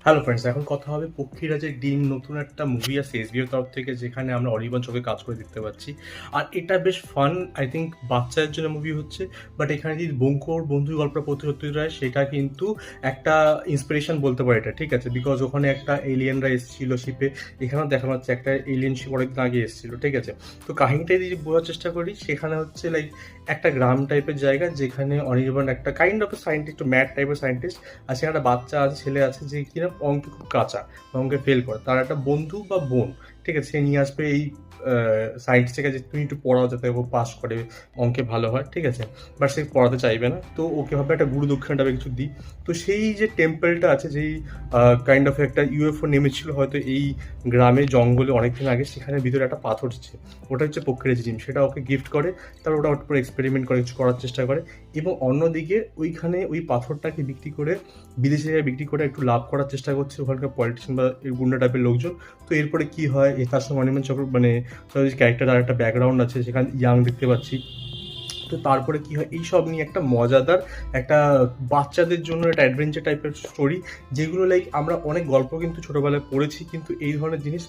Hello friends, এখন কথা হবে পক্ষীরাজের ডিম নতুন একটা মুভি আছে এসবিওর তরফ থেকে, যেখানে আমরা অনির্বাণ চোখে কাজ করে দেখতে পাচ্ছি। আর এটা বেশ ফান, আই থিঙ্ক বাচ্চাদের জন্য মুভি হচ্ছে। বাট এখানে যদি বঙ্কুর বন্ধুর গল্পটা পড়তে সত্যি হয়, সেটা কিন্তু একটা ইন্সপিরেশন বলতে পারে এটা, ঠিক আছে? বিকজ ওখানে একটা এলিয়েনরা এসেছিল শিপে, এখানেও দেখানো হচ্ছে একটা এলিয়েন শিপ অনেকদিন আগে এসেছিল, ঠিক আছে? তো কাহিনীটা যদি বোঝার চেষ্টা করি, সেখানে হচ্ছে লাইক একটা গ্রাম টাইপের জায়গা, যেখানে অনির্বাণ একটা কাইন্ড অফ সায়েন্টিস্ট, ম্যাড টাইপের সায়েন্টিস্ট, আর সেখানে একটা বাচ্চা আছে, ছেলে আছে, যে কিনা অঙ্কে খুব কাঁচা, অঙ্কে ফেল করে। তার একটা বন্ধু বা বোন, ঠিক আছে, সে নিয়ে আসবে এই সায়েন্টিস্টের কাছে, তুমি একটু পড়াও যাতে ও পাস করে, অঙ্কে ভালো হয়, ঠিক আছে? বাট সে পড়াতে চাইবে না, তো ওকে ভাবে একটা গুরু দক্ষিণা টাইপের কিছু দিই। তো সেই যে টেম্পলটা আছে, যেই কাইন্ড অফ একটা ইউএফও নেমেছিল হয়তো এই গ্রামে জঙ্গলে অনেকদিন আগে, সেখানে ভিতরে একটা পাথর ছিল, ওটা হচ্ছে পক্ষীরাজ জিম, সেটা ওকে গিফট করে। তারপর ওটা ওর উপর এক্সপেরিমেন্ট করে কিছু করার চেষ্টা করে, এবং অন্যদিকে ওইখানে ওই পাথরটাকে বিক্রি করে, বিদেশে জায়গায় বিক্রি করে একটু লাভ করার চেষ্টা করছে ওখানকার পলিটিশিয়ান বা গুন্ডা টাইপের লোকজন। তো এরপরে কি হয়, তার সঙ্গে অনির্বাণ চক্র মানে ক্যারেক্টার, আর একটা ব্যাকগ্রাউন্ড আছে, সেখানে ইয়াং দেখতে পাচ্ছি। তো তারপরে কি হয়, এইসব নিয়ে একটা মজাদার, একটা বাচ্চাদের জন্য একটা অ্যাডভেঞ্চার টাইপের স্টোরি, যেগুলো লাইক আমরা অনেক গল্প কিন্তু ছোটোবেলায় পড়েছি, কিন্তু এই ধরনের জিনিস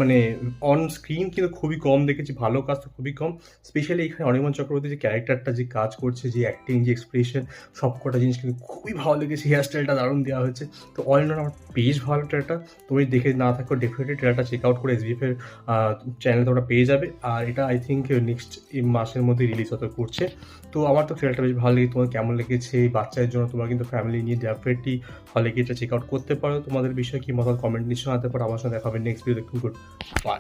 মানে অন স্ক্রিন কিন্তু খুবই কম দেখেছি, ভালো কাজ তো খুবই কম। স্পেশালি এখানে অনির্বাণ চক্রবর্তী যে ক্যারেক্টারটা যে কাজ করছে, যে অ্যাক্টিং, যে এক্সপ্রেশন, সব কটা জিনিস কিন্তু খুবই ভালো লেগেছে। হেয়ার স্টাইলটা দারুণ দেওয়া হয়েছে। তো অল ইন অল আমার বেশ ভালো ট্রেলারটা। তুমি দেখে না থাকো, ডেফিনেটলি ট্রেলারটা চেক আউট করে এসবিএফ এর চ্যানেলে তোমরা পেয়ে যাবে। আর এটা আই থিঙ্ক নেক্সট মাসের মধ্যে রিলিজ হতে করছে। তো আমার তো ট্রেলারটা বেশ ভালো লেগেছে। তোমার কেমন লেগেছে? বাচ্চাদের জন্য তোমরা কিন্তু ফ্যামিলি নিয়ে ডেফিনেটলি হলে গিয়ে এটা চেক আউট করতে পারো। তোমাদের বিষয়ে কি মতামত কমেন্ট নিশ্চয়ই আনতে পারো। আমার সঙ্গে দেখা হবে নেক্সট ভিডিও। Good bye.